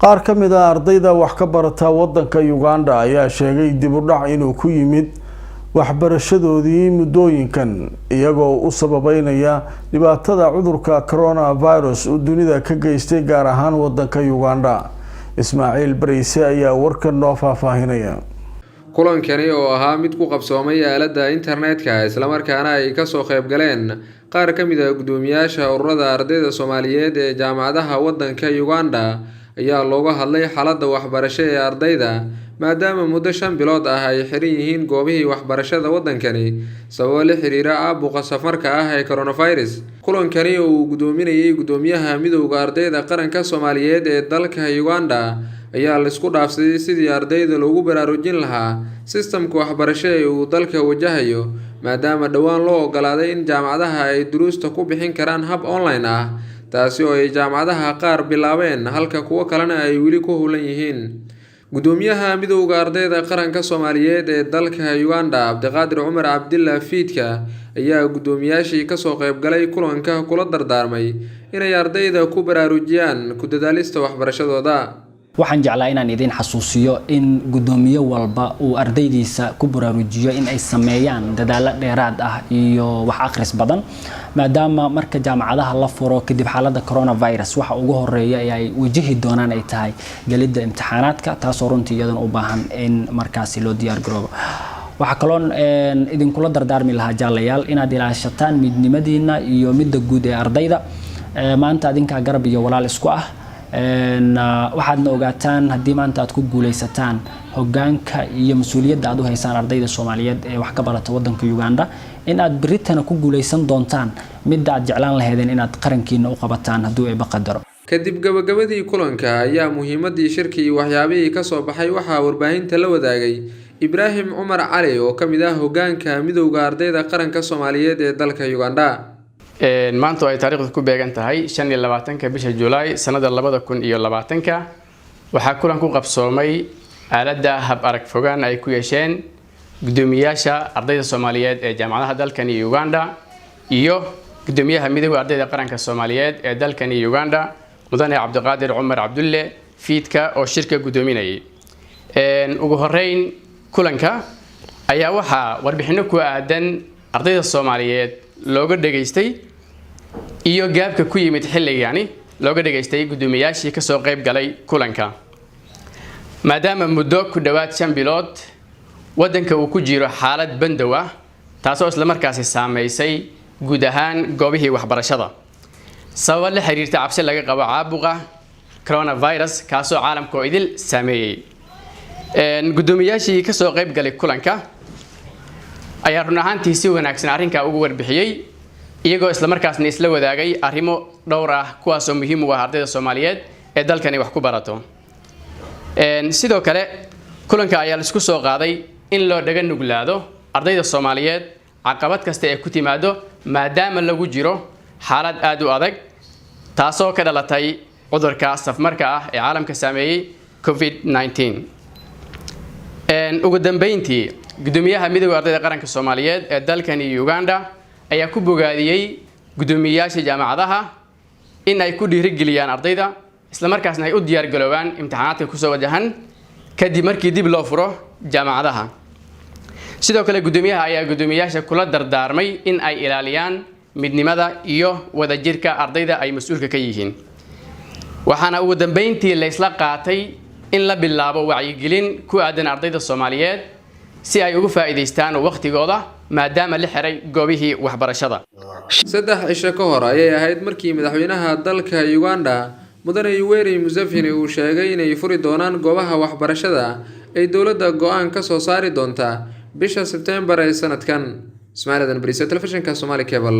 qaar ka mid ah ardayda wax ka barata wadanka Uganda ayaa sheegay dib u dhac inuu ku yimid waxbarashadoodii muddooyinkan iyagoo u sababeynaya dhibaatada cudurka coronavirus oo dunida ka geystay gaar ahaan wadanka Uganda. Ismaaciil Bariise ayaa warkan noo faahfaahinaya. kulankani oo ahaa mid ku qabsoomay aaladda internetka isla markaana ay ka soo qayb galeen qaar ka mid ah gudoomiyaasha ururada ardayda Soomaaliyeed ee jaamacadaha wadanka Uganda ayaa looga hadlay xaaladda waxbarasho ee ardayda maadaama muddo 5 bilood ah ay xiran yihiin goobihii waxbarashada wadankani sababo la xiriira caabuqa safarka ah ee coronavirus. kulankani oo uu gudoominayay gudoomiyaha midowga ardayda qaranka Soomaaliyeed ee dalka Uganda ayaa la isku dhaafsaday sidii ardayda loogu baraarujin lahaa systemka waxbarasho ee uu dalka wajahayo maadaama dhawaan loo ogolaaday in jaamacadaha ay duruusta ku bixin karaan hab online ah taasi oo ay jaamacadaha qaar bilaabeen halka kuwa kalena ay weli ku howlan yihiin. gudoomiyaha midowga ardayda qaranka Soomaaliyeed ee dalka Uganda Abdiqaadir Cumar Cabdillah Fiidka ayaa gudoomiyaashii ka soo qayb galay kulanka kula dardaarmay inay ardayda ku baraarujiyaan ku dadaalista waxbarashadooda. waxaan jeclaa inaan idin xasuusiyo in gudoomiye walba uu ardaydiisa ku baraarujiyo in ay sameeyaan dadaal dheeraad ah iyo wax akhris badan maadaama marka jaamacadaha la furo kadib xaaladda coronavirus waxa ugu horeeya ay wajihi doonaan ay tahay galida imtixaanaadka taas oo runtii iyadan u baahan in markaasi loo diyaar garoobo. waxa kaloon idinkula dardaarmi lahaa jaalayaal inaad ilaashataan midnimadiina iyo midda guud ee ardayda maanta adinka garab iyo walaal isku ah waxaadna ogaataan haddii maanta aad ku guuleysataan hoggaanka iyo mas'uuliyadda aad u haysaan ardayda Soomaaliyeed ee wax ka barata wadanka Uganda in aad Britana ku guuleysan doontaan mid aad jeclaan lahaydeen inaad qarankiina u qabataan haddii ay baqadaro. kadib gabagabadii kulanka ayaa muhiimadii shirkii waxyaabihii ka soo baxay waxa warbaahinta la wadaagay Ibraahim Umar Cali oo ka mid ah hoggaanka midowga ardayda qaranka Soomaaliyeed ee dalka Uganda. maanta ay taariikhdu ku beegan tahay 25 bisha July sanada 2020 waxa kulan ku qabsoomay aaladda hab arag fogaan ay ku yeesheen gudoomiyaasha ardayda Soomaaliyeed ee jaamacadaha dalkan Uganda iyo gudoomiyaha midowga ardayda qaranka Soomaaliyeed ee dalkan Uganda mudane Abdiqaadir Cumar Cabdillah Fiidka oo shirka gudoominayay. ugu horeyn kulanka ayaa waxa warbixino ku aadan ardayda Soomaaliyeed looga dhageystay iyo gaabka ku yimid xilligani looga dhageystay gudoomiyaashii ka soo qayb galay kulanka maadaama muddo ku dhawaad 5 bilood wadanka uu ku jiro xaalad bandow ah taasoo isla markaasi saameysay guud ahaan goobihii waxbarashada sabab la xiriirta cabsi laga qabo caabuqa coronavirus kaasoo caalamka oo idil saameeyay. gudoomiyaashii ka soo qayb galay kulanka ayaa run ahaantii si wanaagsan arrinka ugu warbixiyay iyagoo isla markaasna isla wadaagay arrimo dhowr ah kuwaas oo muhiim u ah ardayda Soomaaliyeed ee dalkani wax ku barato. sidoo kale kulanka ayaa la isku soo qaaday in loo dhaga nuglaado ardayda Soomaaliyeed caqabad kasta ee ku timaado maadaama lagu jiro xaalad aad u adag taasoo ka dhalatay cudurka safmarka ah ee caalamka saameeyay COVID-19. ugu dambeyntii gudoomiyaha midowga ardayda qaranka Soomaaliyeed ee dalkan Uganda ayaa ku bogaadiyay gudoomiyaasha jaamacadaha in ay ku dhiirigeliyaan ardayda isla markaasna ay u diyaar garoobaan imtixaanaadka ku soo wajahan kadib markii dib loo furo jaamacadaha. sidoo kale gudoomiyaha ayaa gudoomiyaasha kula dardaarmay in ay ilaaliyaan midnimada iyo wadajirka ardayda ay mas'uulka ka yihiin. waxaana ugu dambeyntii la isla qaatay in la bilaabo wacyigelin ku aadan ardayda Soomaaliyeed si ay ugu faa'iideystaan waqtigooda maadaama la xiray goobihii waxbarashada. 3 cisho ka hor ayay ahayd markii madaxweynaha dalka Uganda mudane Yoweri Museveni uu sheegay inay furi doonaan goobaha waxbarashada ay dawladda go'aan ka soo saari doonta bisha September ee sanadkan. Ismaaciil Bariise, telefishinka Somali Cable.